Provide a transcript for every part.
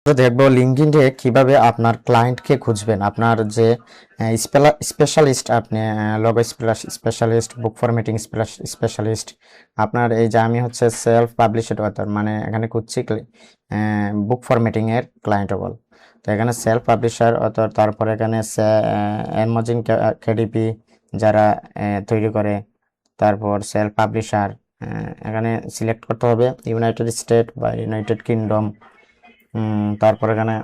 তো দেখবো লিঙ্কডইনে কিভাবে আপনার ক্লায়েন্টকে খুঁজবেন। আপনার যে স্পেশালিস্ট, আপনি লোগো স্পেশালিস্ট, বুক ফরম্যাটিং স্পেশালিস্ট, আপনার এই যে আমি হচ্ছে সেলফ পাবলিশড অথর, মানে এখানে খুঁজছি বুক ফরম্যাটিং এর ক্লায়েন্টেবল। তো এখানে সেলফ পাবলিশার অথর, তারপরে এখানে অ্যামাজন কেডিপি যারা তৈরি করে, তারপর সেলফ পাবলিশার এখানে সিলেক্ট করতে হবে ইউনাইটেড স্টেট বা ইউনাইটেড কিংডম। তারপর এখানে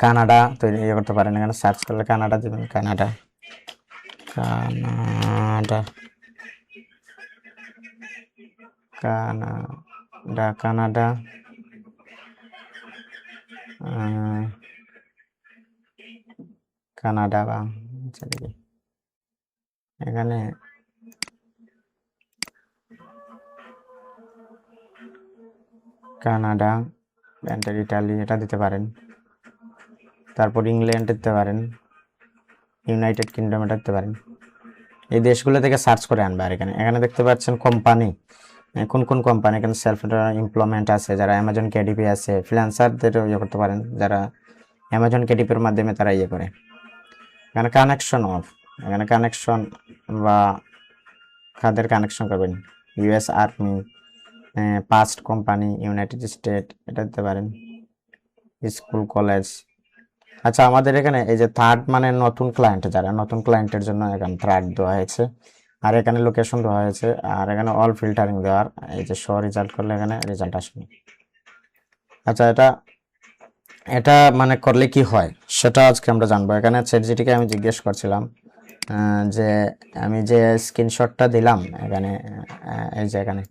কানাডা তৈরি করতে পারেন। এখানে সার্চ করলে কানাডা দিবেন, Canada Canada Canada Canada Canada বা এখানে কানাডা, ইটালি এটা দিতে পারেন। তারপর ইংল্যান্ড দিতে পারেন, ইউনাইটেড কিংডম এটা দিতে পারেন। এই দেশগুলো থেকে সার্চ করে আনবে। আর এখানে এখানে দেখতে পাচ্ছেন কোম্পানি, কোন কোন কোম্পানি। এখানে সেলফ এমপ্লয়মেন্ট আছে, যারা অ্যামাজন কেডিপি আছে, ফ্রিল্যান্সারদের ইয়ে করতে পারেন, যারা অ্যামাজন কেডিপির মাধ্যমে তারা ইয়ে করে। এখানে কানেকশন অফ, এখানে কানেকশন বা কাদের কানেকশন করবেন, US army, past company, United state এটা দিতে পারেন, স্কুল কলেজ। আচ্ছা, আমাদের এখানে এই যে থার্ড মানে নতুন ক্লায়েন্ট, যারা নতুন ক্লায়েন্টের জন্য এখানে থার্ড দেওয়া হয়েছে, আর এখানে লোকেশন দেওয়া হয়েছে, আর এখানে অল ফিল্টারিং দেওয়ার, এই যে শো রেজাল্ট করলে এখানে রেজাল্ট আসবে। আচ্ছা, এটা এটা মানে করলে কি হয় সেটা আজকে আমরা জানবো। এখানে চ্যাটজিপিটিকে আমি জিজ্ঞেস করছিলাম যে আমি যে স্ক্রিনশটটা দিলাম এখানে, এই যে এখানে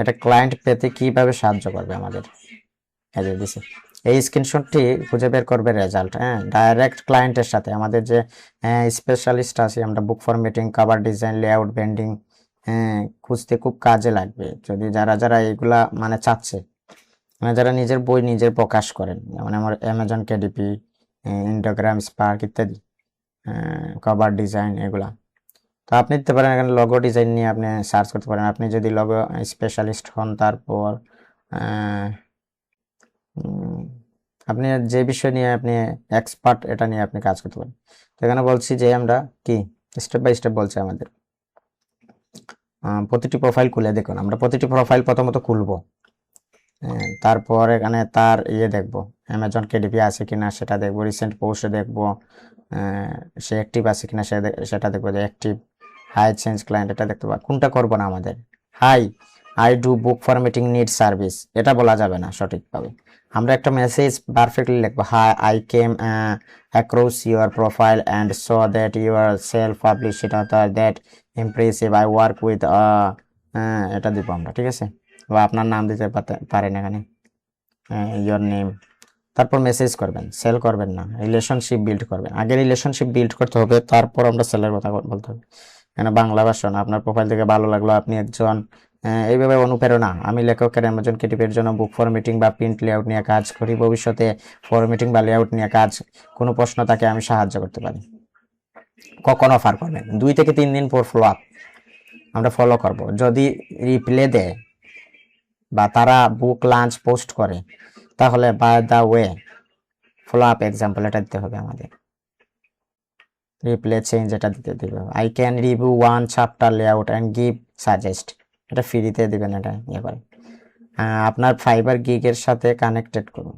এটা ক্লায়েন্ট পেতে কিভাবে সাহায্য করবে আমাদের, এই যে দিছি এই স্ক্রিনশটটি খুঁজে বের করবে রেজাল্ট। ডাইরেক্ট ক্লায়েন্টের সাথে আমাদের যে স্পেশালিস্ট আছে, আমরা book formatting, cover design, layout, branding খুঁজতে খুব কাজে লাগবে। যদি যারা যারা এগুলা মানে চাচ্ছে, মানে যারা নিজের বই নিজের প্রকাশ করেন, যেমন আমার অ্যামাজন কেডিপি, ইন্ডোগ্রাম, স্পার্ক ইত্যাদি, কভার ডিজাইন এগুলা। তো আপনি দিতে পারেন এখানে লগো ডিজাইন নিয়ে আপনি সার্চ করতে পারেন, আপনি যদি লগো স্পেশালিস্ট হন। তারপর আপনি যে বিষয় নিয়ে আপনি এক্সপার্ট, এটা নিয়ে আপনি কাজ করতে পারেন। তো এখানে বলছি যে আমরা কি স্টেপ বাই স্টেপ বলছি আমাদের। প্রতিটি প্রোফাইল খুলে দেখুন, আমরা প্রতিটি প্রোফাইল প্রথমত খুলবো। তারপর এখানে তার ইয়ে দেখবো, অ্যামাজন কেডিপি আছে কিনা সেটা দেখবো, রিসেন্ট পোস্টে দেখবো সে অ্যাক্টিভ আছে কিনা সেটা দেখবো, যে অ্যাক্টিভ, হাই চেঞ্জ ক্লায়েন্ট এটা দেখতে পাবো। কোনটা করবো না আমাদের, hi I do book formatting need service, এটা বলা যাবে না সঠিকভাবে। আমরা একটা মেসেজ পারফেক্টলি লিখবো, hi I came across your profile and so that your self published author that impressive, I work with, এটা দিব আমরা, ঠিক আছে। বা আপনার নাম দিতে পারেন এখানে, ইয়োর নেম। তারপর মেসেজ করবেন, সেল করবেন না, রিলেশনশিপ বিল্ড করবেন। আগে রিলেশনশিপ বিল্ড করতে হবে, তারপর আমরা সেলের কথা বলতে হবে। এখানে বাংলা ভাষণ, আপনার প্রোফাইল থেকে ভালো লাগলো, আপনি একজন এইভাবে অনুপ্রেরণা, আমি লেখকের অ্যামাজন কেডিপির জন্য বুক ফরম্যাটিং বা প্রিন্ট লেআউট নিয়ে কাজ করি, ভবিষ্যতে ফরম্যাটিং বা লেআউট নিয়ে কাজ, কোনো প্রশ্ন তাকে আমি সাহায্য করতে পারি। কখন অফার করবেন, 2 থেকে 3 দিন পর ফলো আপ আমরা ফলো করব। যদি রিপ্লে দেয় বা তারা বুক লাঞ্চ পোস্ট করে, তাহলে by the way follow up example এটা দিতে হবে আমাদের। রিপ্লে চেঞ্জ এটা দিতে দিবে, I can review 1 chapter layout and give suggest, এটা ফ্রিতে দিবেন। এটা ইয়ে করে আপনার ফাইবার গিগের সাথে কানেক্টেড করুন।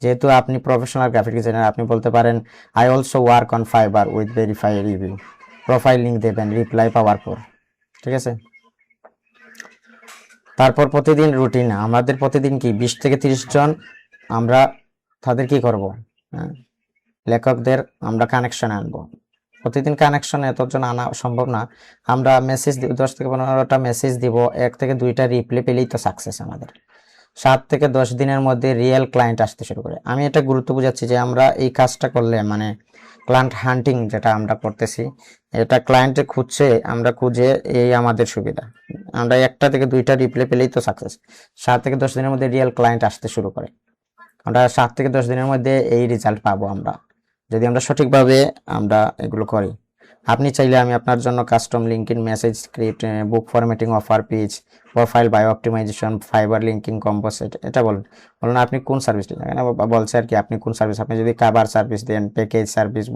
যেহেতু আপনি প্রফেশনাল গ্রাফিক ডিজাইনার, আপনি বলতে পারেন I also work on fibre with verify review, profile link দেবেন রিপ্লাই পাওয়ার পর, ঠিক আছে। তারপর প্রতিদিন রুটিন, আমাদের প্রতিদিন কি 20 থেকে 30 জন আমরা তাদের কি করব, লেখকদের আমরা কানেকশন আনবো। প্রতিদিন কানেকশন এতজন আনা সম্ভব না, আমরা মেসেজ 10 থেকে 15টা মেসেজ দিব, 1 থেকে 2টা রিপ্লাই পেলেই তো সাকসেস আমাদের। 7 থেকে 10 দিনের মধ্যে রিয়েল ক্লায়েন্ট আসতে শুরু করে। আমি এটা গুরুত্ব বুঝাচ্ছি যে আমরা এই কাজটা করলে, মানে ক্লায়েন্ট হান্টিং যেটা আমরা করতেছি, এটা ক্লায়েন্টে খুঁজছে, আমরা খুঁজে এই আমাদের সুবিধা। আমরা 1টা থেকে 2টা রিপ্লাই পেলেই তো সাকসেস। 7 থেকে 10 দিনের মধ্যে রিয়েল ক্লায়েন্ট আসতে শুরু করে। আমরা 7 থেকে 10 দিনের মধ্যে এই রেজাল্ট পাবো আমরা, যদি আমরা সঠিকভাবে আমরা এগুলো করি। আপনি চাইলে আমি আপনার জন্য custom LinkedIn, message script, book formatting, offer page, profile bio optimization, Fiverr LinkedIn, composite, এটা বলুন। বলুন আপনি কোন সার্ভিসটা এখানে বলছে আর কি, আপনি কোন সার্ভিস, আপনি যদি কাভার সার্ভিস দেন, প্যাকেজ সার্ভিস,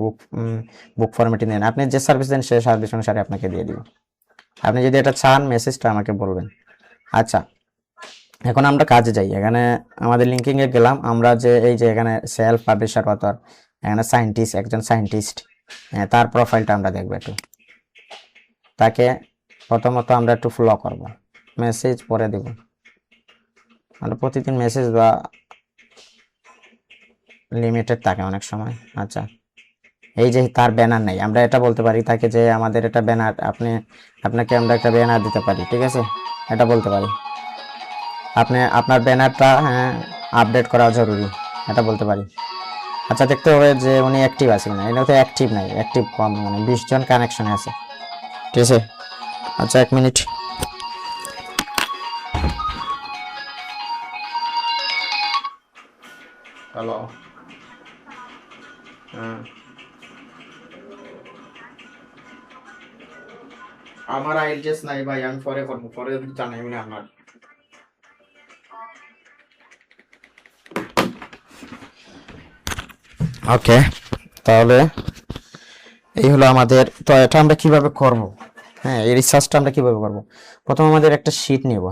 বুক ফরম্যাটিং দেন, আপনি যে সার্ভিস দেন সেই সার্ভিস অনুসারে আপনাকে দিয়ে দিব। আপনি যদি এটা চান মেসেজটা আমাকে বলবেন। আচ্ছা, এখন আমরা কাজে যাই। এখানে আমাদের লিঙ্কিং এ গেলাম, আমরা যে এই যে এখানে সেলফ পাবলিশার অথর, এখানে সায়েন্টিস্ট, একজন সায়েন্টিস্ট, তার প্রোফাইলটা আমরা দেখবো একটু। তাকে প্রথমত আমরা একটু ফলো করব, মেসেজ পরে দেব, আমরা প্রতিদিন মেসেজ বা লিমিটেড থাকে অনেক সময়। আচ্ছা, এই যে তার ব্যানার নেই, আমরা এটা বলতে পারি তাকে যে আমাদের এটা ব্যানার, আপনাকে আমরা একটা ব্যানার দিতে পারি, ঠিক আছে, এটা বলতে পারি। আপনার ব্যানারটা আপডেট করা জরুরি, এটা বলতে পারি। আচ্ছা, দেখতে হবে যে উনি অ্যাক্টিভ আছে কিনা, এটা তো অ্যাক্টিভ নাই, অ্যাক্টিভ কম, মানে 20 জন কানেকশনে আছে, ঠিক আছে। আচ্ছা, 1 মিনিট। হ্যালো, আমার আইডিয়াস নাই ভাই, আমি পরে করবো, পরে জানাই না আমার। ওকে, তাহলে এই হলো আমাদের, তো এটা আমরা কিভাবে করব, এই রিসার্চটা আমরা কিভাবে করব। প্রথম আমাদের একটা শীট নিব,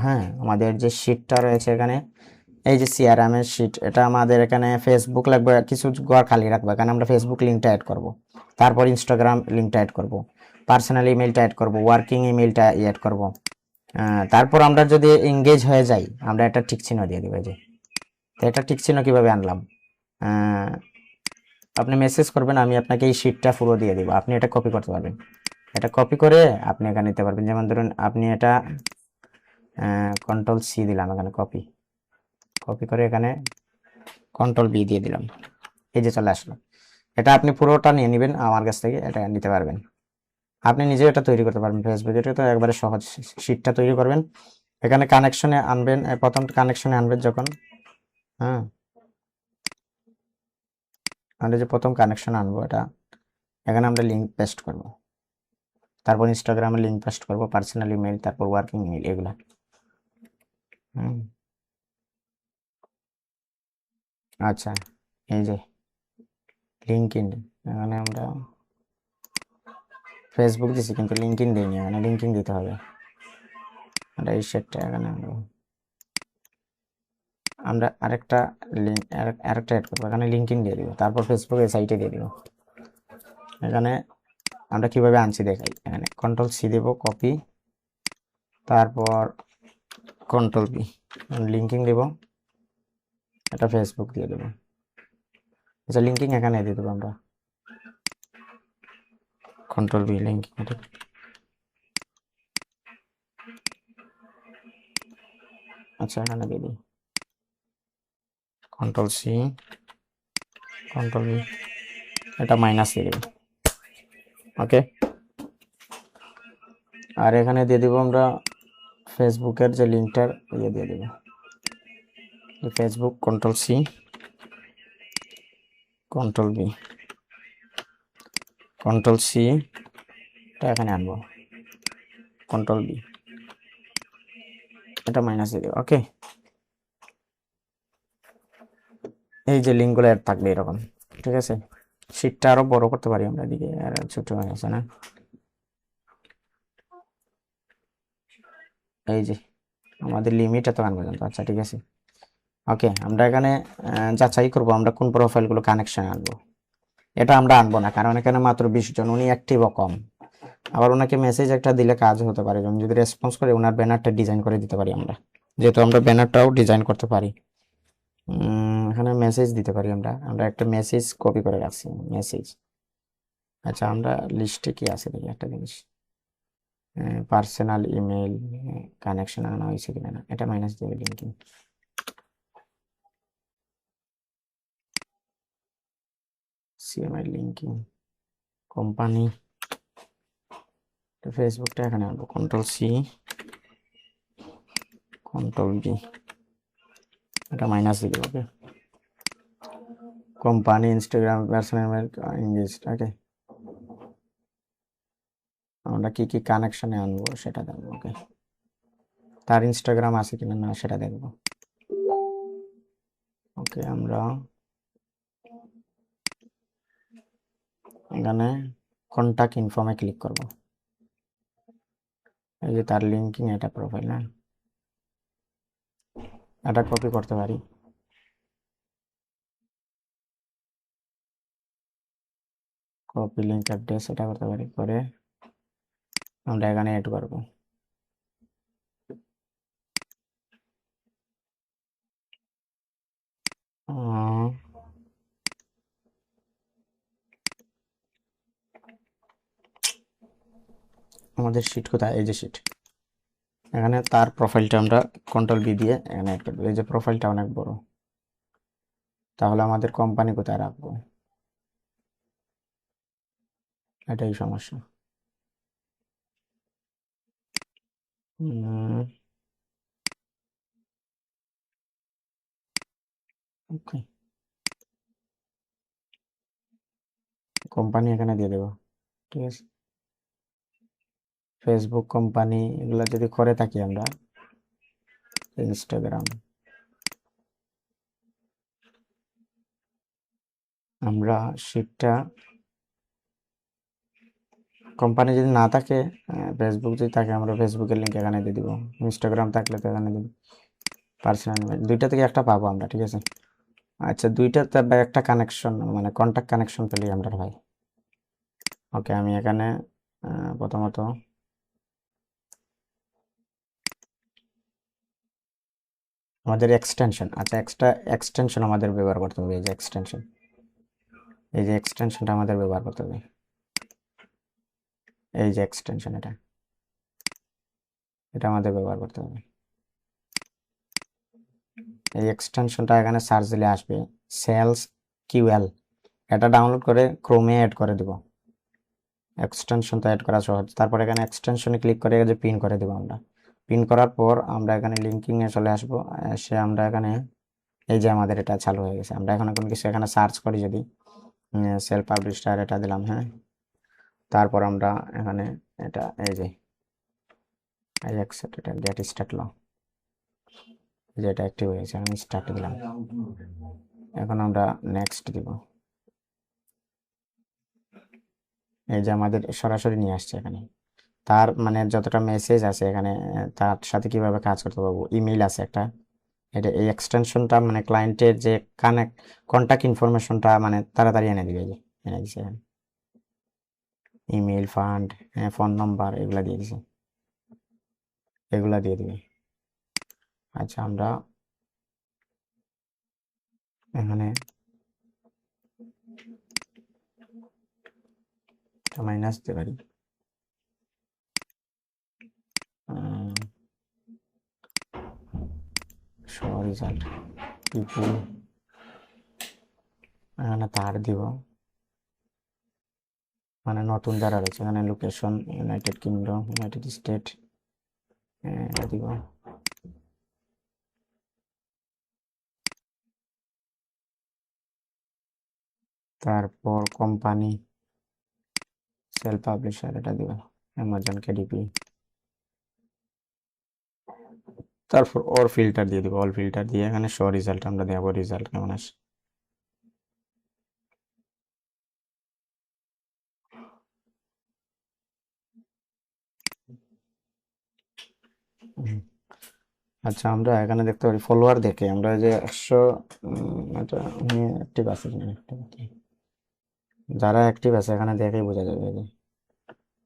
আমাদের যে শীটটা রয়েছে এখানে, এই যে সিআরএম এর শীট, এটা আমাদের এখানে ফেসবুক লাগবে, কিছু ঘর খালি রাখবো, এখানে আমরা ফেসবুক লিঙ্কটা অ্যাড করব, তারপর ইনস্টাগ্রাম লিঙ্কটা অ্যাড করব, পার্সোনাল ইমেলটা অ্যাড করব, ওয়ার্কিং ইমেলটা অ্যাড করব। তারপর আমরা যদি এঙ্গেজ হয়ে যাই, আমরা একটা টিক চিহ্ন দিয়ে দেবো। যে তো এটা টিক চিহ্ন কিভাবে আনলাম, আপনি মেসেজ করবেন, আমি আপনাকে এই শীটটা পুরো দিয়ে দিব, আপনি এটা কপি করতে পারবেন, এটা কপি করে আপনি এখানে নিতে পারবেন। যেমন ধরুন আপনি এটা কন্ট্রোল সি দিলাম, এখানে কপি, কপি করে এখানে কন্ট্রোল বি দিয়ে দিলাম, এই যে চলে আসলো। এটা আপনি পুরোটা নিয়ে নেবেন আমার কাছ থেকে, এটা নিতে পারবেন, আপনি নিজে এটা তৈরি করতে পারবেন ফেসবুক, এটা তো একবারে সহজ। শীটটা তৈরি করবেন, এখানে কানেকশনে আনবেন, প্রথম কানেকশনে আনবেন যখন, আমরা যে প্রথম কানেকশন আনবো, এটা এখানে আমরা লিঙ্ক পেস্ট করব, তারপর ইনস্টাগ্রামে লিঙ্ক পেস্ট করব, পার্সোনাল ইমেল, তারপর ওয়ার্কিং ইমেল, এগুলা। আচ্ছা, এই যে লিঙ্কইন, এখানে আমরা ফেসবুক দিছি কিন্তু লিঙ্কইন দিইনি, মানে লিঙ্কইন দিতে হবে। আমরা এই সেটটা এখানে আমরা আরেকটা লিঙ্ক, আরেকটা অ্যাড করবো, এখানে লিঙ্কইন দিয়ে দিব, তারপর ফেসবুকের সাইটে দিয়ে দিব। এখানে আমরা কিভাবে আনছি দেখাই, এখানে কন্ট্রোল সি দেব, কপি, তারপর কন্ট্রোল বি, লিঙ্কিং দেব, এটা ফেসবুক দিয়ে দেবো। আচ্ছা, লিঙ্কিং এখানে দিয়ে দেবো আমরা, কন্ট্রোল বি, লিঙ্কিং, আচ্ছা এখানে দিয়ে দিই, কন্ট্রোল সি, কন্ট্রোল বি, এটা মাইনাস দিয়ে দেবো। ওকে, আর এখানে দিয়ে দিব আমরা ফেসবুকের যে লিঙ্কটার ইয়ে দিয়ে দেবো, Facebook, control C, control B, control C, এটা এখানে আনবো, কন্ট্রোল বি, এটা মাইনাস দিয়ে দেবো। ওকে, এই যে লিঙ্কগুলো অ্যাড থাকবে এরকম, ঠিক আছে। শীটটা আরো বড় করতে পারি আমরা, এদিকে আর ছোট হয়ে গেছে না, এই যে আমাদের লিমিট এত গান পর্যন্ত। আচ্ছা, ঠিক আছে। ওকে, আমরা এখানে যাচাই করব আমরা কোন প্রোফাইলগুলো কানেকশন আনবো। এটা আমরা আনবো না, কারণ এখানে মাত্র 20 জন, উনি অ্যাক্টিভও কম। আবার ওনাকে মেসেজ একটা দিলে কাজ হতে পারে, যেমন যদি রেসপন্স করে ওনার ব্যানারটা ডিজাইন করে দিতে পারি আমরা, যেহেতু আমরা ব্যানারটাও ডিজাইন করতে পারি। এখানে মেসেজ দিতে পারি আমরা, একটা মেসেজ কপি করে রাখছি, মেসেজ। আচ্ছা, আমরা লিস্টে কি আছে দেখি একটা জিনিস, পার্সোনাল ইমেল কানেকশন আনা হয়েছে কিনা, না এটা মাইনাস দিয়ে লিঙ্কিং, সিএমআই লিঙ্কিং, কোম্পানি, ফেসবুকটা এখানে আনবো, কন্ট্রোল সি, কন্ট্রোল বি, এটা মাইনাস দিয়ে দেবো। Okay, company, Instagram, personal email, English. Okay, আমরা কি কি কানেকশনে আনবো সেটা দেখবো। ওকে, তার ইনস্টাগ্রাম আছে কিনা না সেটা দেখবো। ওকে, আমরা এখানে কন্টাক্ট ইনফর্মে ক্লিক করব। এই যে তার লিঙ্কিং, এটা প্রোফাইল, না এটা কপি করতে পারি, কপি লিঙ্ক অ্যাড্রেস এটা করতে পারি, করে আমরা এখানে এড করব। আমাদের শিট কোথায়? এই যে শিট, এখানে তার প্রোফাইলটা আমরা কন্ট্রোল বি দিয়ে এখানে অ্যাড করবো। এই যে প্রোফাইলটা অনেক বড়, তাহলে আমাদের কোম্পানি কোথায় রাখবো? এটাই সমস্যা। ওকে, কোম্পানি এখানে দিয়ে দেবো, ঠিক আছে। ফেসবুক কোম্পানি এগুলো যদি করে থাকি আমরা, ইনস্টাগ্রাম, আমরা শিটটা কোম্পানি যদি না থাকে, ফেসবুক যদি থাকে আমরা ফেসবুকের লিঙ্ক এখানে দিয়ে দিব, ইনস্টাগ্রাম থাকলে তো এখানে দিব। পার্সোনাল দুইটা থেকে একটা পাবো আমরা, ঠিক আছে। আচ্ছা, দুইটাতে বা একটা কানেকশন মানে কন্ট্যাক্ট কানেকশন পেলেই আমরা ভাই। ওকে, আমি এখানে প্রথমত আমাদের এক্সটেনশন, আচ্ছা এক্সট্রা এক্সটেনশন আমাদের ব্যবহার করতে হবে। এই যে এক্সটেনশন, এই যে এক্সটেনশনটা আমাদের ব্যবহার করতে হবে। এই যে এক্সটেনশন, এটা এটা আমাদের ব্যবহার করতে হবে। এই এক্সটেনশনটা এখানে সার্চ দিলে আসবে, সেলস কিউএল। এটা ডাউনলোড করে ক্রোমে অ্যাড করে দেব। এক্সটেনশন তো অ্যাড করা সহজ। তারপর এখানে এক্সটেনশনে ক্লিক করে যে পিন করে দেবো আমরা। পিন করার পর আমরা এখানে লিঙ্কিংয়ে চলে আসবো, এসে আমরা এখানে এই যে আমাদের এটা চালু হয়ে গেছে। আমরা এখন কোনো কিছু এখানে সার্চ করি, যদি সেলফ পাবলিশার এটা দিলাম, হ্যাঁ। তারপর আমরা এখানে এটা এই যে এটা গেট স্টার্ট লো, যেটা অ্যাক্টিভ হয়েছে, আমি স্টার্ট দিলাম। এখন আমরা নেক্সট দিব। এই যে আমাদের সরাসরি নিয়ে আসছে এখানে। তার মানে যতটা মেসেজ আছে এখানে, তার সাথে কিভাবে কাজ করতে পারবো। ইমেইল আছে একটা, এটা এই এক্সটেনশনটা মানে ক্লায়েন্টের যে কন্ট্যাক্ট ইনফরমেশনটা মানে তাড়াতাড়ি এনে দিবে। এই যে এনে দিছে এখানে, ইমেইল, ফান্ড, ফোন নাম্বার এগুলা দিয়ে দিছে, এগুলা দিয়ে দিবে। আচ্ছা, আমরা এখানে মাইনাস দিতে পারি, শো রেজাল্ট পিপুল, এখানে তার দিব, মানে নতুন যারা রয়েছে এখানে location United kingdom, United state এটা দিব। তারপর কোম্পানি সেলফ পাবলিশার এটা দিব, অ্যামাজন কেডিপি। তারপর ওর ফিল্টার দিয়ে দিব, অল ফিল্টার দিয়ে এখানে শো রেজাল্ট আমরা দেবো, রেজাল্ট কেমন আসে। আচ্ছা, আমরা এখানে দেখতে পারি ফলোয়ার দেখে আমরা যে 100 এটা অ্যাক্টিভ আছে কিনা, যারা অ্যাক্টিভ আছে এখানে দেখেই বোঝা যাবে। যে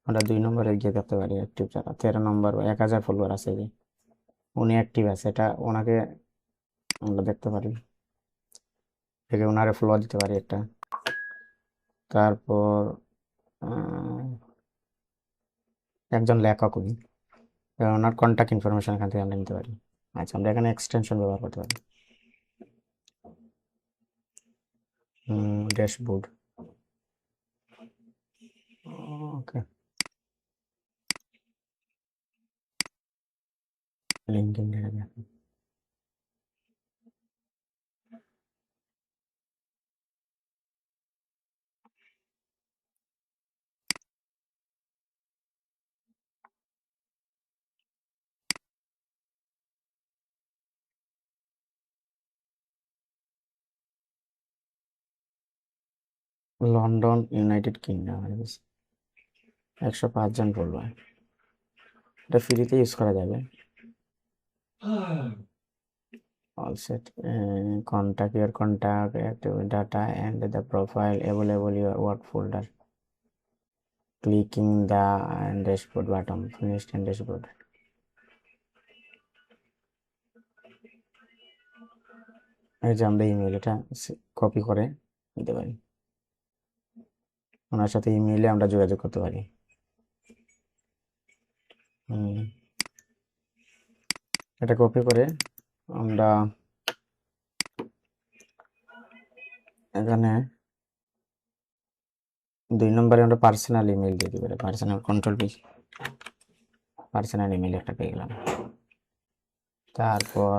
আমরা 2 নম্বরে গিয়ে দেখতে পারি অ্যাক্টিভ যারা, 13 নম্বর 1000 ফলোয়ার আছে, যে উনি অ্যাক্টিভ আছে, এটা ওনাকে আমরা দেখতে পারি, দেখে ওনারে ফলো দিতে পারি একটা। তারপর একজন লেখক উনি, ওনার কন্ট্যাক্ট ইনফরমেশন এখান থেকে আমরা নিতে পারি। আচ্ছা, আমরা এখানে এক্সটেনশন ব্যবহার করতে পারি, ড্যাশবোর্ড। ওকে, লিঙ্কিং লন্ডন, ইউনাইটেড কিংডম, 105 জন পড়বে। এটা ফ্রিতে ইউজ করা যাবে। All set. Contact your contact, active data, and the profile available your work folder. Clicking the dashboard button. Finished and dashboard. এই যে আমরা ইমেল এটা কপি করে নিতে পারি, ওনার সাথে ইমেইলে আমরা যোগাযোগ করতে পারি। এটা কপি করে আমরা এখানে 2 নম্বরে আমরা পার্সোনাল ইমেল দিয়ে দিতে পারি। Personal control P, personal email একটা পেয়ে গেলাম। তারপর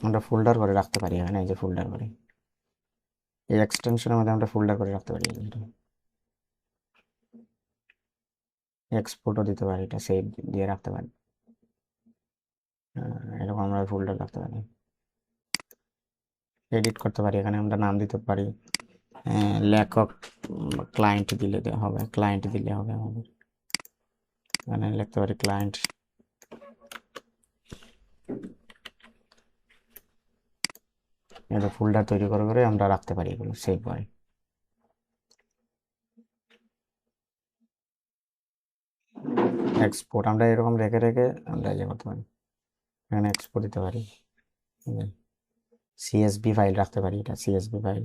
আমরা ফোল্ডার করে রাখতে পারি এখানে। এই যে ফোল্ডার করে, এই এক্সটেনশনের মধ্যে আমরা ফোল্ডার করে রাখতে পারি। এক্সপোর্টও দিতে পারি, এটা সেভ দিয়ে রাখতে পারি। এরকম আমরা ফোল্ডার রাখতে পারি। এডিট করতে পারি, এখানে আমরা নাম দিতে পারি। লেখক ক্লায়েন্ট দিলে হবে, ক্লায়েন্ট দিলে হবে আমাদের। এখানে লিখতে পারি ক্লায়েন্ট। এটা ফোল্ডার তৈরি করে করে আমরা রাখতে পারি, এগুলো সেভ করে। এক্সপোর্ট আমরা এরকম রেখে রেখে আমরা ইয়ে করতে পারি, এখানে এক্সপোর্ট দিতে পারি। সিএসভি ফাইল রাখতে পারি, এটা CSV file.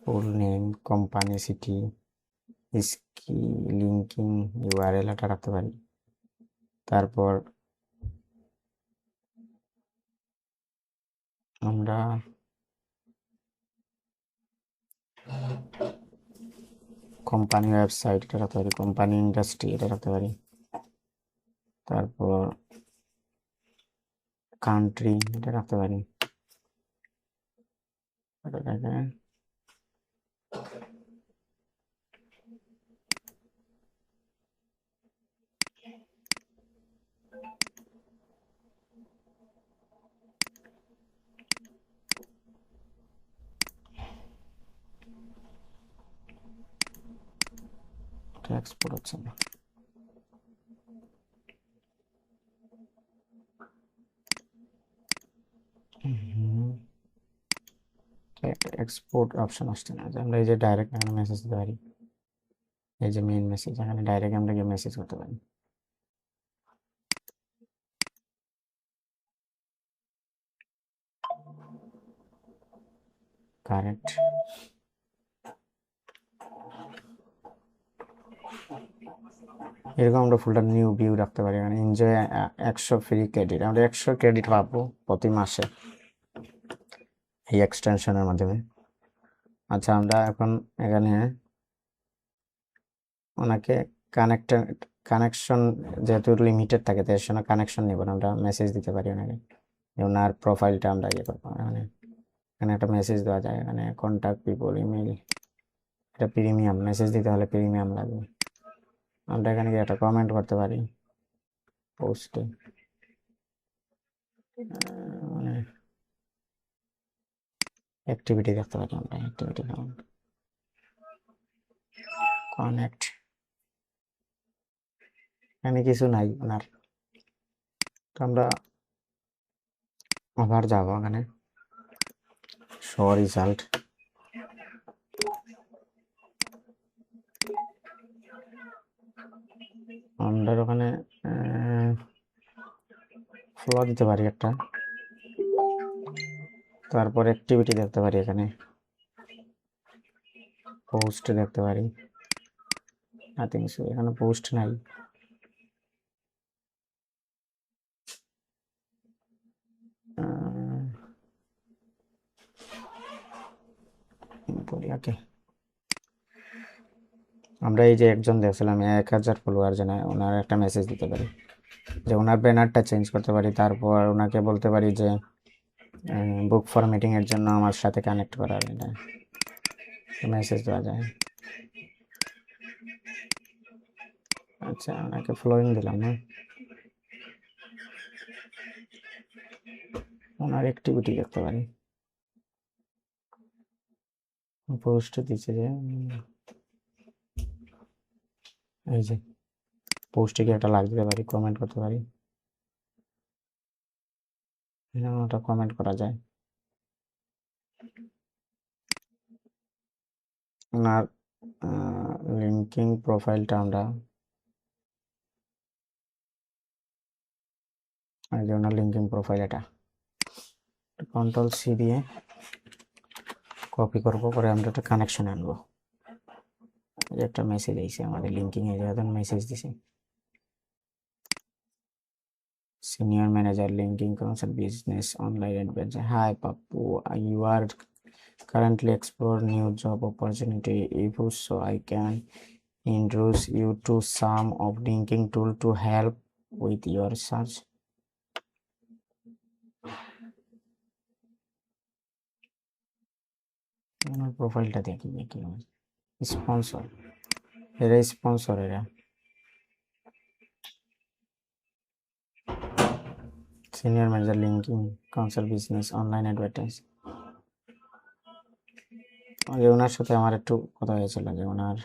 Full name, company, city, linking URL এটা রাখতে পারি। তারপর আমরা কোম্পানি ওয়েবসাইট এটা রাখতে পারি, কোম্পানি ইন্ডাস্ট্রি এটা রাখতে পারি। তারপর কান্ট্রি এটা রাখতে পারি। এক্সপোর্ট হচ্ছে না। এক্সপোর্ট অপশন আসছে না, আমরা এই যে ডাইরেক্ট এখানে মেসেজ দিতে পারি। এই যে মেইন মেসেজ, এখানে ডাইরেক্ট আমরা গিয়ে মেসেজ করতে পারি। কারেক্ট। এরকম আমরা ফোল্ডার নিউ ভিউ রাখতে পারি। এখানে এনজয় 100 ফ্রি ক্রেডিট, আমরা 100 ক্রেডিট পাবো প্রতি মাসে এই এক্সটেনশনের মাধ্যমে। আচ্ছা, আমরা এখন এখানে ওনাকে কানেকশন যেহেতু লিমিটেড থাকে, তার সঙ্গে কানেকশন নেব না, আমরা মেসেজ দিতে পারি ওনাকে। ওনার প্রোফাইলটা আমরা ইয়ে করবো। এখানে একটা মেসেজ দেওয়া যায়, এখানে কন্ট্যাক্ট পিপল, ইমেল। এটা প্রিমিয়াম, মেসেজ দিতে হলে প্রিমিয়াম লাগবে। আমরা এখানে গিয়ে একটা কমেন্ট করতে পারি পোস্টে, মানে অ্যাক্টিভিটি দেখতে পারি আমরা। অ্যাক্টিভিটি কানেক্ট, এখানে কিছু নাই ওনার। তো আমরা আবার যাবো এখানে শো রেজাল্ট। আমরা ওখানে ফ্লো দিতে পারি একটা। তারপর অ্যাক্টিভিটি দেখতে পারি, এখানে পোস্ট দেখতে পারি। নাথিং, এখানে পোস্ট নাই। ওকে, আমরা এই যে একজন দেখছিলাম 1000 ফলোয়ার জন্য ওনার একটা মেসেজ দিতে পারি যে ওনার ব্যানারটা চেঞ্জ করতে পারি, তারপর ওনাকে বলতে পারি যে বুক ফর মিটিং এর জন্য আমার সাথে কানেক্ট করার এটা মেসেজ দেওয়া যায়। আচ্ছা, ওনাকে ফলোইং দিলাম না, ওনার অ্যাক্টিভিটি দেখতে পারি, পোস্ট দিচ্ছে যে এই যে পোস্টে কি একটা লাইক দিতে পারি, কমেন্ট করতে পারি, ওটা কমেন্ট করা যায়। ওনার লিঙ্কিং প্রোফাইলটা আমরা এই যে ওনার লিঙ্কিং প্রোফাইল এটা কন্ট্রোল সি দিয়ে কপি করবো, করে আমরা একটা কানেকশন আনবো। এই যে একটা মেসেজ আইছে আমাদের লিঙ্কিং এ, যখন মেসেজ দিছে senior manager linking consult business online adventure, hi Pappu, you are currently explore new job opportunity. If so, I can introduce you to some of linking tool to help with your search. আমার প্রোফাইলটা দেখি কি sponsor, এরা sponsor, এরা senior manager linking consult business online advertise. ওনার সাথে আমার একটু কথা হয়েছিল যে ওনার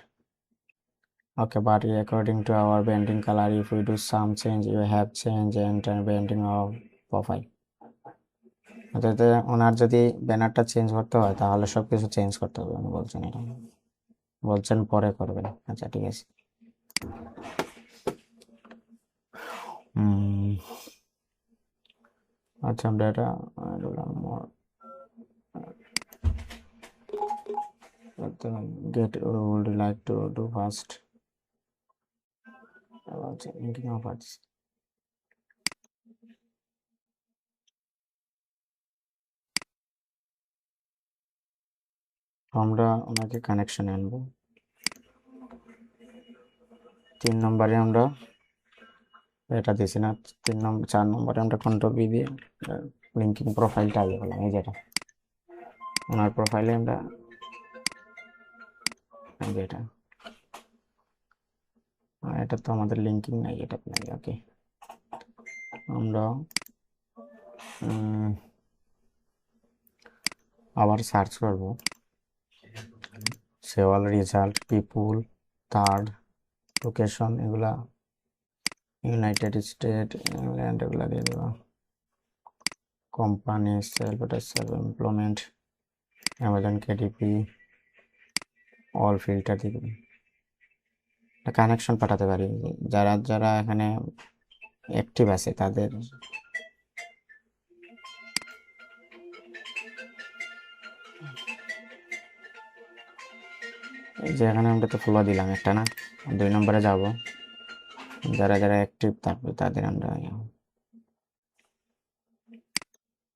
okay, but according to our branding color, if we do some change, you have change and branding of profile. অর্থাৎ ওনার যদি ব্যানারটা চেঞ্জ করতে হয় তাহলে সব কিছু চেঞ্জ করতে হবে, উনি বলছেন এটা, বলছেন পরে করবেন। আচ্ছা ঠিক আছে। আচ্ছা আমরা এটা get would you like to do first about linking offers. আমরা ওনাকে কানেকশনে আনবো। 3 নম্বরে আমরা এটা দিছি না, 4 নম্বরে আমরা কন্ট্রোল বি দিয়ে লিঙ্কিং প্রোফাইলটা আগে বললাম, এই যেটা ওনার প্রোফাইলে আমরা যেটা এটা তো আমাদের লিঙ্কিং নাই, এটা নাই। ওকে, আমরা আবার সার্চ করব সেওয়াল রেজাল্ট, পিপুল, থার্ড লোকেশন, এগুলা ইউনাইটেড স্টেট, ইংল্যান্ড, এগুলা দিয়ে দেবো। Company, self employment, Amazon, KDP, all filter দিয়ে দেবো। কানেকশন পাঠাতে পারি যারা যারা এখানে অ্যাক্টিভ আছে তাদের। এই যে এখানে আমরা তো ফলো দিলাম একটা না, 2 নম্বরে যাব, যারা যারা অ্যাক্টিভ থাকবে তাদের আমরা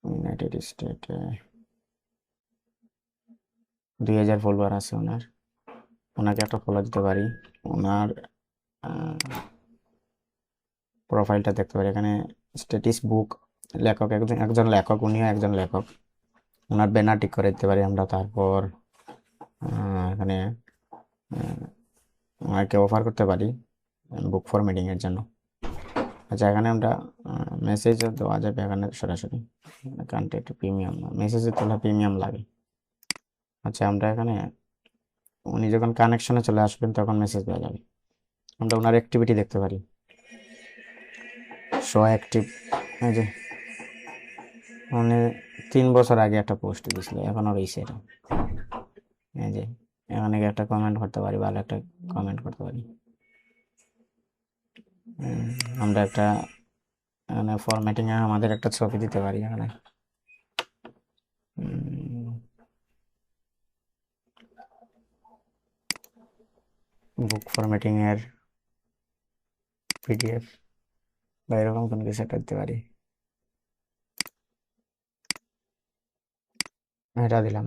ইউনাইটেড স্টেটে 2000 ফলোয়ার আছে ওনার, ওনাকে একটা ফলো দিতে পারি। ওনার প্রোফাইলটা দেখতে পারি এখানে, স্ট্যাটিস বুক, লেখক একজন লেখক, উনিও একজন লেখক, ওনার ব্যানার ঠিক করে দিতে পারি আমরা। তারপর এখানে ওনাকে অফার করতে পারি বুক ফর মিটিংয়ের জন্য। আচ্ছা এখানে আমরা মেসেজ দেওয়া যাবে এখানে সরাসরি, কন্ট্যাক্ট প্রিমিয়াম, মেসেজে তোলা প্রিমিয়াম লাগে। আচ্ছা আমরা এখানে উনি যখন কানেকশনে চলে আসবেন তখন মেসেজ দেওয়া যাবে। আমরা ওনার অ্যাক্টিভিটি দেখতে পারি, শো অ্যাক্টিভ। এই যে উনি 3 বছর আগে একটা পোস্ট দিয়েছিল, এখনও রয়েছে এটা। এই যে এখানে একটা কমেন্ট করতে পারি, ভালো একটা কমেন্ট করতে পারি। আমরা একটা এখানে ফরম্যাটিং এ আমাদের একটা ছবি দিতে পারি এখানে। বুক ফরম্যাটিং এর পিডিএফ বা এরকম কোনো কিছু একটা দিতে পারি, এটা দিলাম।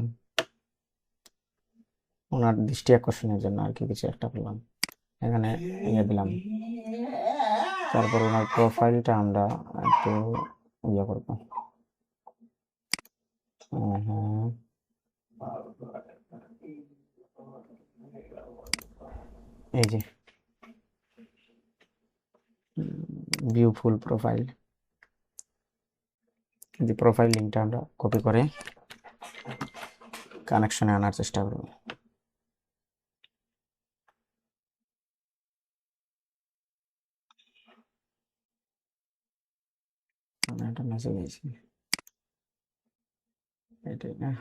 ওনার দৃষ্টি আকর্ষণের জন্য আর কি কিছু একটা করলাম, এখানে দিলাম। তারপর ওনার প্রোফাইলটা আমরা একটু করবো। এই যে ভিউ ফুল প্রোফাইল, যে প্রোফাইল লিঙ্কটা আমরা কপি করে কানেকশনে আনার চেষ্টা করব। একটা মেসেজ দিয়েছি, এটাই না?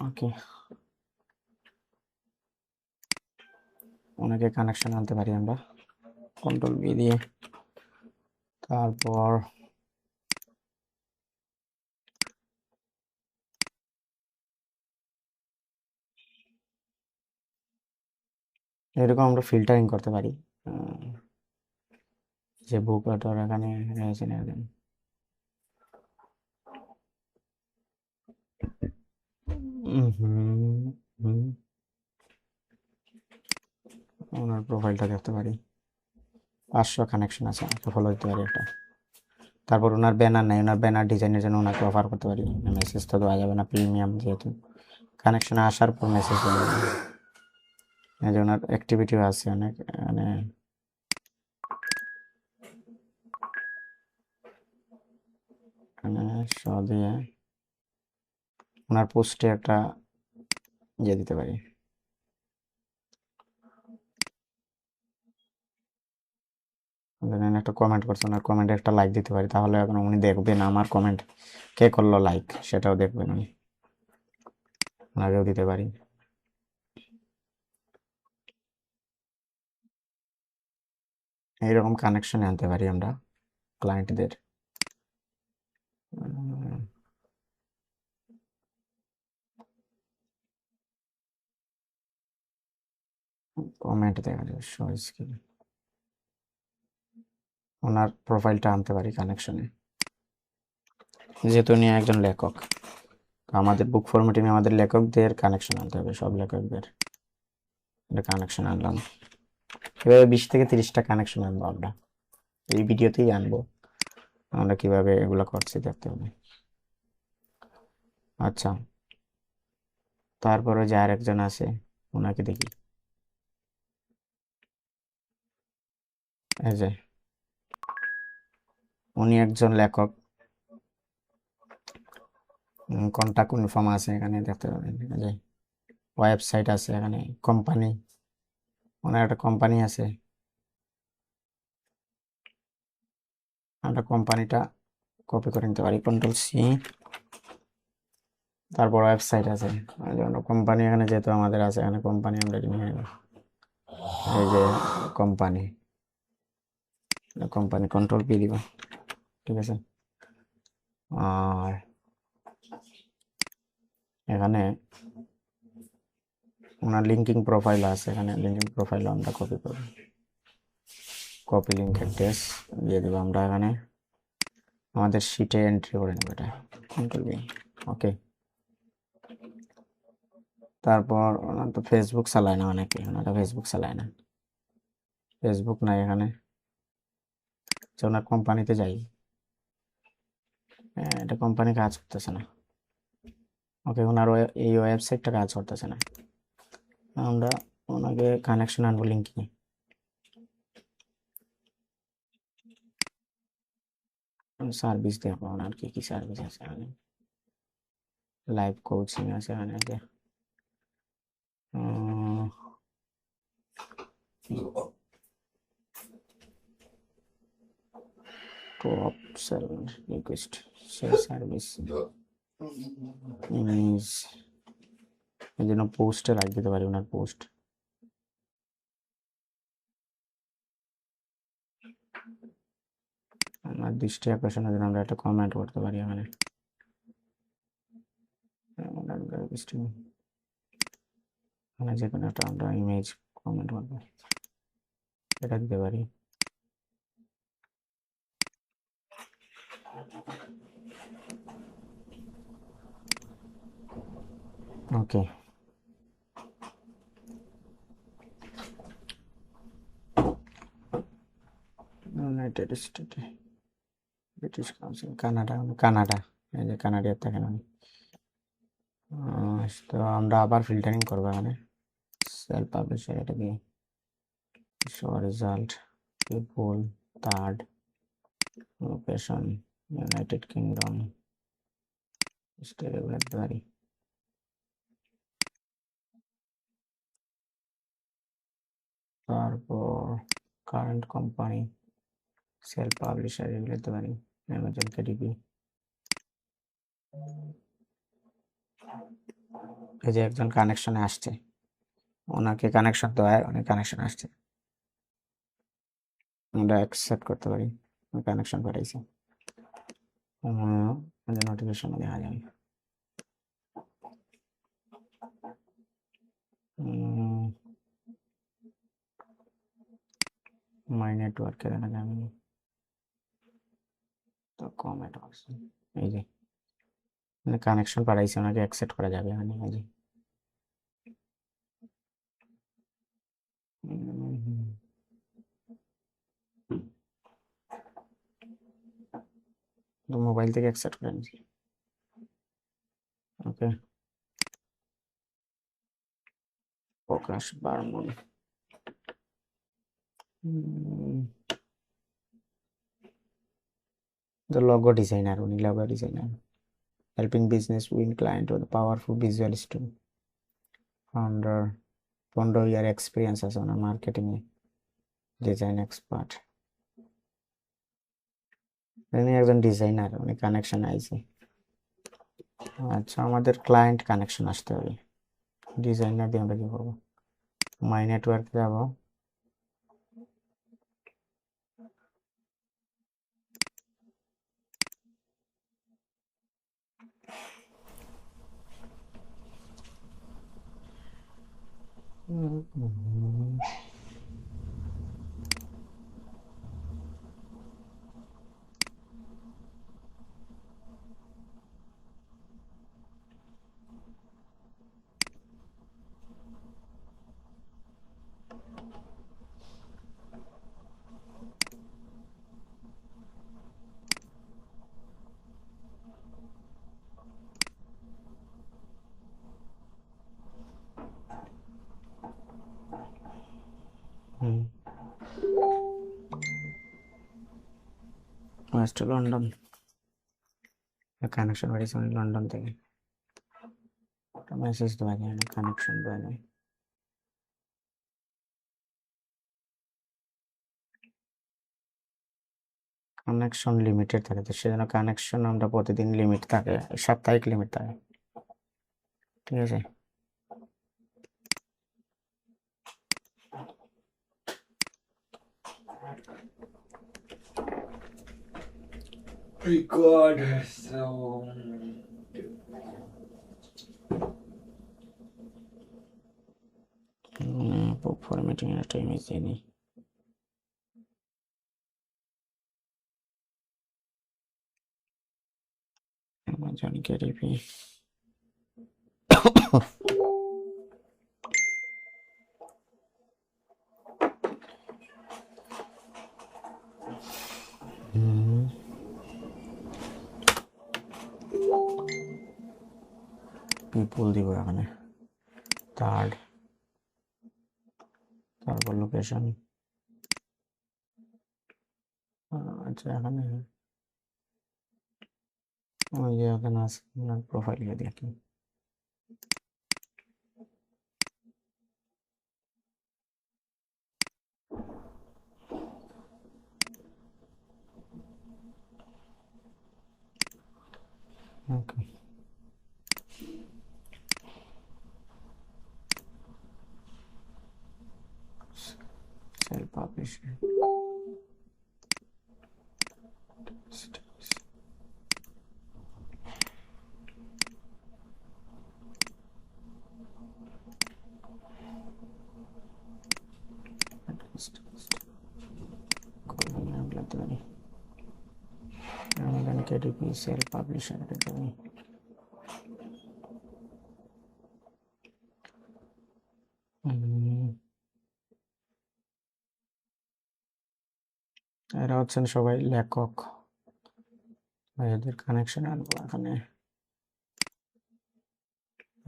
ওকে, ওনাকে কানেকশন আনতে পারি আমরা কন্ট্রোল বি দিয়ে। তারপর এরকম আমরা ফিল্টারিং করতে পারি, যে বুক অর্ডার এখানে রয়েছে না, ওনার প্রোফাইলটা দেখতে পারি, 500 কানেকশন আছে, ওকে ফলো দিতে পারি একটা। তারপর ওনার ব্যানার নাই, ওনার ব্যানার ডিজাইনের জন্য ওনাকে অফার করতে পারি, মেসেজ তো দেওয়া যাবে না প্রিমিয়াম যেহেতু, কানেকশনে আসার পর মেসেজ দেওয়া যাবে। এই যে ওনার অ্যাক্টিভিটিও আছে অনেক, মানে দিয়ে ওনার পোস্টে একটা দিতে পারি, একটা কমেন্ট করছে, ওনার কমেন্টে একটা লাইক দিতে পারি, তাহলে এখন উনি দেখবেন আমার কমেন্ট কে করলো লাইক, সেটাও দেখবেন উনি, ওনাকেও দিতে পারি। এইরকম কানেকশনে আনতে পারি আমরা ক্লায়েন্টদের। কমেন্ট দেখা যাবে, শো স্ক্রিন, ওনার প্রোফাইলটা আনতে পারি কানেকশনে, যেহেতু উনি একজন লেখক, আমাদের বুক ফরম্যাটিং আমাদের লেখকদের কানেকশন আনতে হবে, সব লেখকদের কানেকশন আনলাম। এভাবে 20 থেকে 30টা কানেকশন আনবো আমরা, এই ভিডিওতেই আনবো, আমরা কিভাবে এগুলো করছি দেখতে হবে। আচ্ছা, তারপরে যে আরেকজন আছে ওনাকে দেখি, এই যে উনি একজন লেখক, কন্টাক্ট ইনফর্ম আছে এখানে দেখতে পাবেন, এই যে ওয়েবসাইট আছে এখানে, কোম্পানি, ওনার একটা কোম্পানি আছে, আমরা কোম্পানিটা কপি করে নিতে পারি, কন্ট্রোল সি। তারপর ওয়েবসাইট আছে, কোম্পানি এখানে যেহেতু আমাদের আছে, এখানে কোম্পানি আমরা নিয়ে নেব, এই যে কোম্পানি, কোম্পানি কন্ট্রোল পি দিব, ঠিক আছে। আর এখানে ওনার লিঙ্কিং প্রোফাইল আছে, এখানে লিঙ্কিং প্রোফাইল আমরা কপি করব, কপি লিঙ্ক অ্যাড্রেস দিয়ে দেবো আমরা, এখানে আমাদের শিটে এন্ট্রি করে নেব, এটা কন্ট্রোল বি, ওকে। তারপর ওনার তো ফেসবুক চালায় না অনেকে, ওনারা ফেসবুক চালায় না, ফেসবুক নাই এখানে, ওনার কোম্পানিতে যাই, এটা কোম্পানি কাজ করতেছে না, ওকে, ওনার এই ওয়েবসাইটটা কাজ করতেছে না, আমরা ওনাকে কানেকশন আনবো লিঙ্কিং, সার্ভিস দেখো ওনার কি কি সার্ভিস আছে, এখানে লাইভ কোচিং আছে, এখানে যে টপ সেল রিকোয়েস্ট, সেই সার্ভিস, ইমেজ, এই জন্য পোস্টে রাখ দিতে পারি ওনার পোস্ট, আমার দৃষ্টি আকর্ষণের জন্য আমরা একটা কমেন্ট করতে পারি এখানে, মানে যে কোনো একটা আমরা ইমেজ কমেন্ট করবো, এটা দিতে পারি। ওকে, ইউনাইটেড স্টেটে, ব্রিটিশ কাউন্সিল, কানাডা, এই যে কানাডিয়ার থাকেন আমি। তো আমরা আবার ফিল্টারিং করবো এখানে, সেলফ পাবলিশার, এটা কি show result, people, third, location, United kingdom, state রাখতে পারি। তারপর কারেন্ট কোম্পানি, সেলফ পাবলিশার এগুলো দিতে পারি, অ্যামাজন কেডিপি। এই যে একজন কানেকশনে আসছে, ওনাকে কানেকশন দেওয়া হয়, অনেক কানেকশন আসছে, আমরা অ্যাকসেপ্ট করতে পারি, কানেকশন পাঠাইছি, নোটিফিকেশন দেখা যায়। মাই নেটওয়ার্কে দেখা যাবে তো কমেন্ট অপশন, এই যে কানেকশন পাঠাইছে, ওনাকে অ্যাকসেপ্ট করা যাবে মানে, এই যে মোবাইল থেকে অ্যাকসেপ্ট করে নিচ্ছি। ওকে, প্রকাশ বার্মন, the logo designer, উনি logo designer, helping business win client with a powerful visual story, founder, 15 year experience আছে ওনার মার্কেটিং এ, ডিজাইন এক্সপার্ট, উনি একজন ডিজাইনার, উনি কানেকশন আইছে। আচ্ছা, আমাদের ক্লায়েন্ট কানেকশন আসতে হবে, ডিজাইনার দিয়ে আমরা কি করবো, মাই নেটওয়ার্ক যাবো, ওয়েস্ট লন্ডন, কানেকশন বাড়িয়েছে উনি লন্ডন থেকে, মেসেজ দেওয়া যায় না, কানেকশন দেওয়া যায়, কানেকশন লিমিটেড থাকে, তো সেজন্য কানেকশন আমরা প্রতিদিন লিমিট থাকে, সাপ্তাহিক লিমিট থাকে, ঠিক আছে। Record, so ফরম্যাটিং একটা ইমেজ দিয়ে নিই, অ্যামাজন কেডিপি, পিপল দিব এখানে, থার্ড, তারপর লোকেশন, আচ্ছা এখানে ওই যে এখানে আছে আপনার প্রোফাইলে দেখি, okay, self publishing, KDP self publisher academy. এরা হচ্ছেন সবাই লেখক। এদের কানেকশন আনবো। এখানে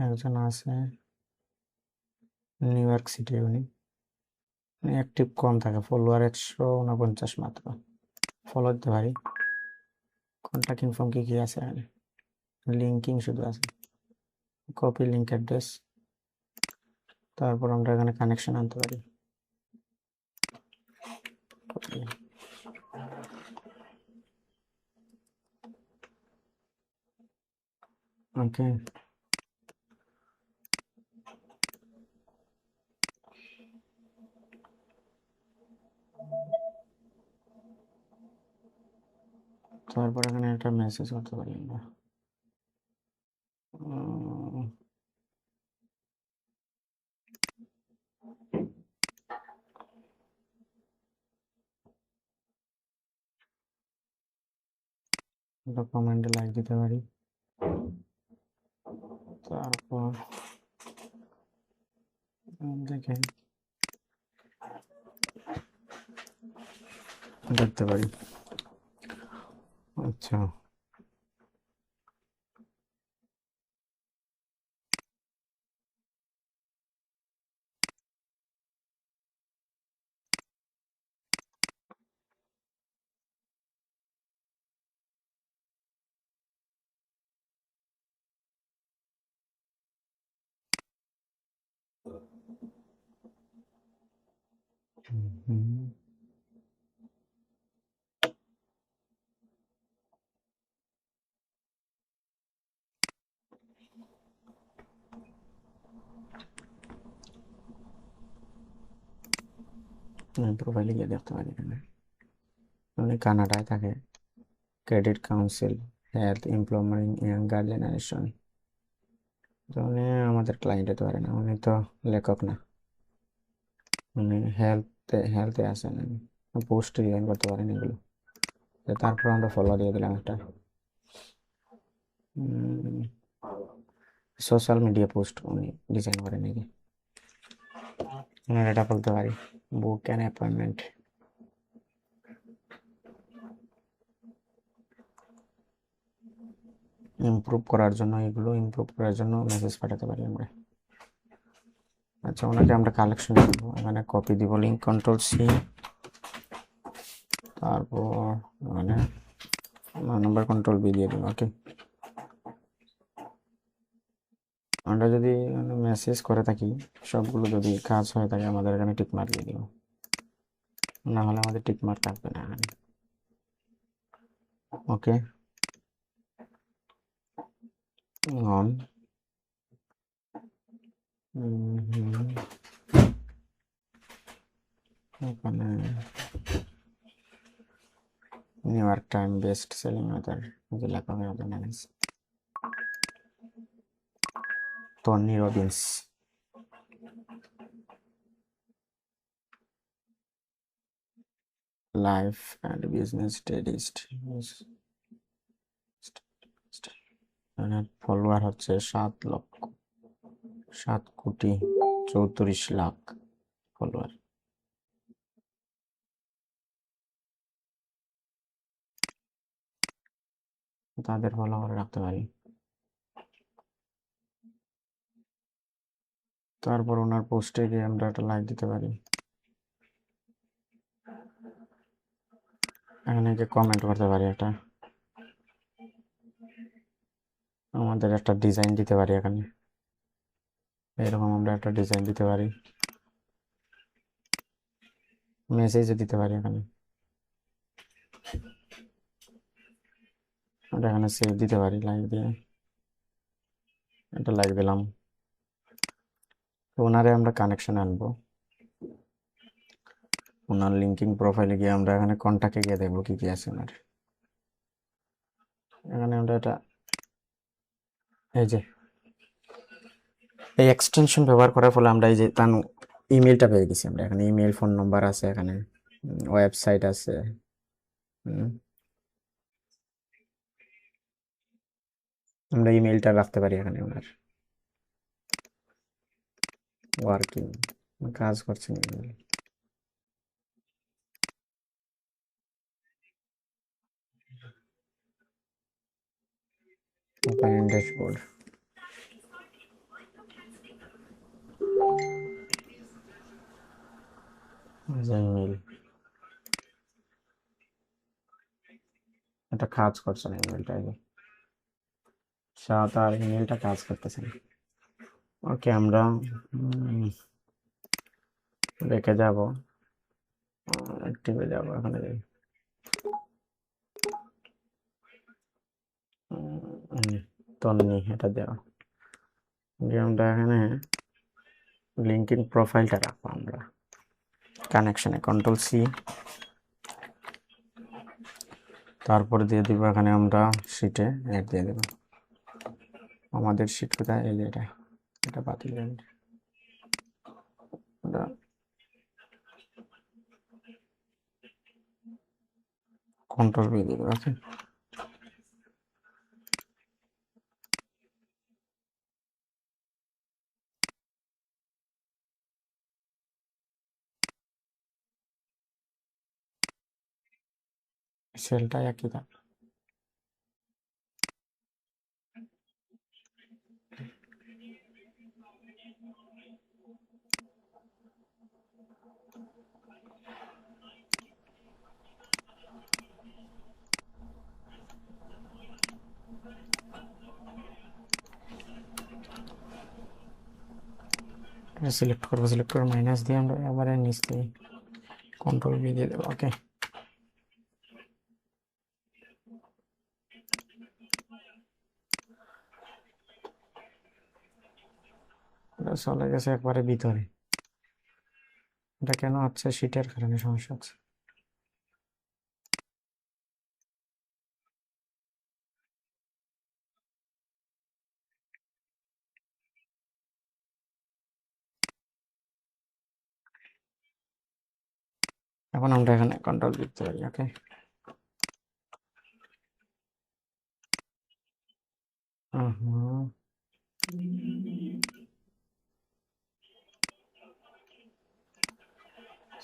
একজন আছে নিউ ইয়র্ক সিটি, উনি অ্যাক্টিভ কম থাকে, ফলোয়ার 149 মাত্র। ফলো দিতে পারি। কন্ট্যাক্ট ইনফর্ম কি আছে এখানে, লিঙ্কিং শুধু আছে, কপি লিঙ্ক অ্যাড্রেস। তারপর আমরা এখানে কানেকশন আনতে পারি। ওকে, তারপর এখানে একটা মেসেজ করতে পারি আমরা। কমেন্টে লাইক দিতে পারি। তারপর দেখেন দেখতে পারি। আচ্ছা, প্রোফাইলে গিয়ে দেখতে পারি। এখানে উনি কানাডায় থাকে, credit council, health employment younger generation. তো উনি আমাদের ক্লায়েন্ট হতে পারে না, উনি তো লেখক না, উনি হেলথে আছেন। পোস্ট ডিজাইন করতে পারেন এগুলো। তারপর আমরা ফলো দিয়ে দিলাম একটা সোশ্যাল মিডিয়া পোস্ট উনি ডিজাইন করেন নাকি, এটা বলতে পারি বুক অ্যান অ্যাপয়েন্টমেন্ট। ইমপ্রুভ করার জন্য, এগুলো ইমপ্রুভ করার জন্য মেসেজ পাঠাতে পারি আমরা। আচ্ছা, ওনাকে আমরা কালেকশন দিব, এখানে কপি দিব লিঙ্ক, কন্ট্রোল সি, তারপর মানে নাম্বার কন্ট্রোল বি দিয়ে দিব। ওকে, আমরা যদি মেসেজ করে থাকি সবগুলো যদি কাজ হয়ে থাকে আমাদের এখানে টিক মার্ক দিয়ে দিব, না হলে আমাদের টিক মার্ক থাকবে না এখানে। ওকে, অন এখানে New York time best selling author যে লেখকের অথর নাম আছে Tony Robbins. Life and business strategist. Follower হচ্ছে 7,34,00,000 ফলোয়ার। তাদের ফলো করে রাখতে পারি। তারপর ওনার পোস্টে গিয়ে আমরা একটা লাইক দিতে পারি। এখানে যে কমেন্ট করতে পারি, একটা আমাদের একটা ডিজাইন দিতে পারি। এখানে এরকম আমরা একটা ডিজাইন দিতে পারি, মেসেজও দিতে পারি। এখানে আমরা এখানে সেভ দিতে পারি লাইক দিয়ে, একটা লাইক দিলাম। ওনারে আমরা কানেকশন আনবো, ওনার লিঙ্কিং প্রোফাইলে গিয়ে আমরা এখানে কন্ট্যাক্টে গিয়ে দেখবো কি কি আছে ওনার। এখানে আমরা এটা এই যে এই এক্সটেনশন ব্যবহার করার ফলে আমরা এই যে তার ইমেলটা পেয়ে গেছি। আমরা এখানে ইমেল, ফোন নাম্বার আছে, এখানে ওয়েবসাইট আছে। আমরা ইমেলটা রাখতে পারি এখানে ওনার ওয়ার্কিং কাজ করছেন ইমেল। ওপেন ড্যাশবোর্ড, ইমেল, এটা কাজ করছে না ইমেলটা, তার ইমেলটা কাজ করতেছে না। ওকে, আমরা রেখে যাব, অ্যাক্টিভে যাব, এখানে যাই, তন্নি এটা দেওয়া, আমরা এখানে লিঙ্কইন প্রোফাইলটা রাখবো, আমরা কানেকশনে কন্ট্রোল সি, তারপর দিয়ে দিব এখানে আমরা শিটে অ্যাড দিয়ে দেব। আমাদের শিট কোথায়, এই যে এটা, এটা বাতিল কন্ট্রোল বি দিব। ওকে, সেলটা একই থাক। সিলেক্ট করবো, সিলেক্ট করে মাইনাস দিয়ে আমরা এবারে নিচ থেকে কন্ট্রোল বি দিয়ে দেবো। ওকে, চলে গেছে একবারে ভিতরে। এটা কেন হচ্ছে, শিটের কারণে সমস্যা হচ্ছে। এখন আমরা এখানে কন্ট্রোল দিতে পারি। ওকে,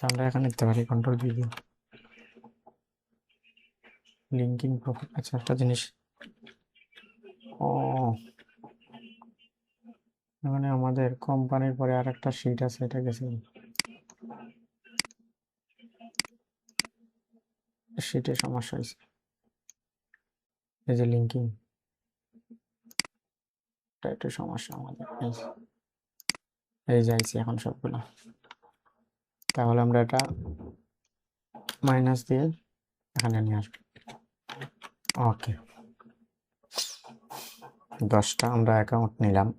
আমরা এখানে দিতে পারি কন্ট্রোল বি দিয়ে লিঙ্কিং প্রোফাইল। আচ্ছা, একটা জিনিস, ও মানে আমাদের কোম্পানির পরে আর একটা শিট আছে, এটা গেছে, শিটে সমস্যা হয়েছে। এই যে লিঙ্কিং, এটা একটু সমস্যা আমাদের। এই যাইছি এখন সবগুলো, তাহলে আমরা এটা মাইনাস দিয়ে এখানে নিয়ে আসবো। ওকে, 10টা আমরা অ্যাকাউন্ট নিলাম।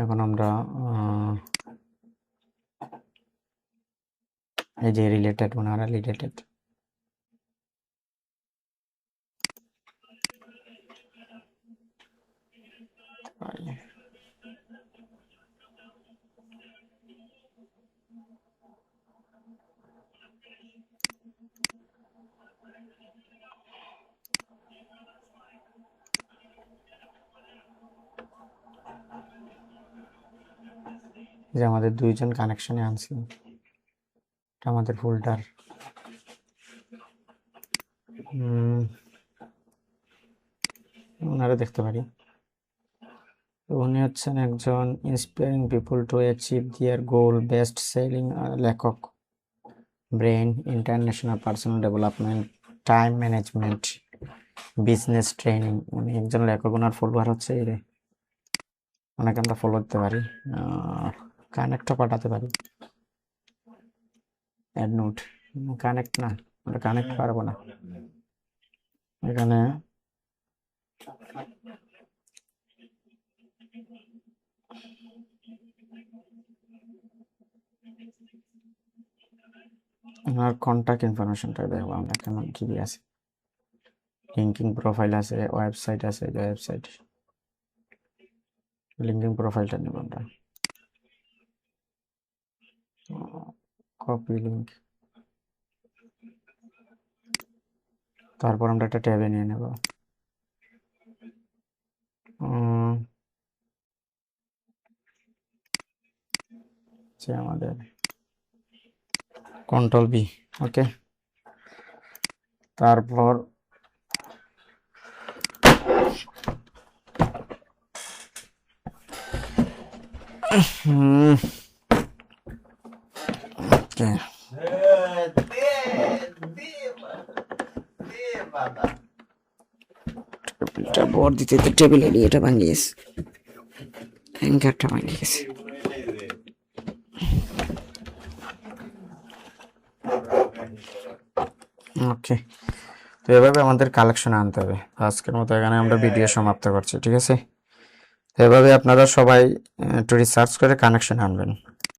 এখন আমরা এই যে রিলেটেড, ওনারা রিলেটেড, যে আমাদের দুইজন কানেকশনে আনছি, এটা আমাদের ফোল্ডার। ওনারা দেখতে পারি, উনি হচ্ছেন একজন ইন্সপায়ারিং পিপল টু অ্যাচিভ দিয়ার গোল, বেস্ট সেলিং লেখক, brain, international personal development, time management, business training. উনি একজন লেখক, ওনার ফলোয়ার হচ্ছে এই রে, ওনাকে আমরা ফলো দিতে পারি, কানেক্টও পাঠাতে পারি। অ্যাড নোট, কানেক্ট না, আমরা কানেক্ট পারবো না এখানে। ওনার কন্ট্যাক্ট ইনফরমেশনটা দেখবো আমরা, কেমন কি আছে, লিঙ্কিং প্রোফাইল আছে, ওয়েবসাইট আছে, ওয়েবসাইট লিঙ্কিং প্রোফাইলটা নেব আমরা, কপি লিঙ্ক, তারপর আমরা একটা ট্যাবে নিয়ে নেব। হচ্ছে আমাদের কন্ট্রোল বি। ওকে, তারপর ওকে টেবিলটা বর দিতে তো টেবিলের এটা ভাঙিয়েছে, অ্যাঙ্কারটা ভেঙে গেছে। ওকে, তো এভাবে আমাদের কালেকশন আনতে হবে। আজকের মতো এখানে আমরা ভিডিও সমাপ্ত করছি, ঠিক আছে? এভাবে আপনারা সবাই একটু রিসার্চ করে কানেকশন আনবেন।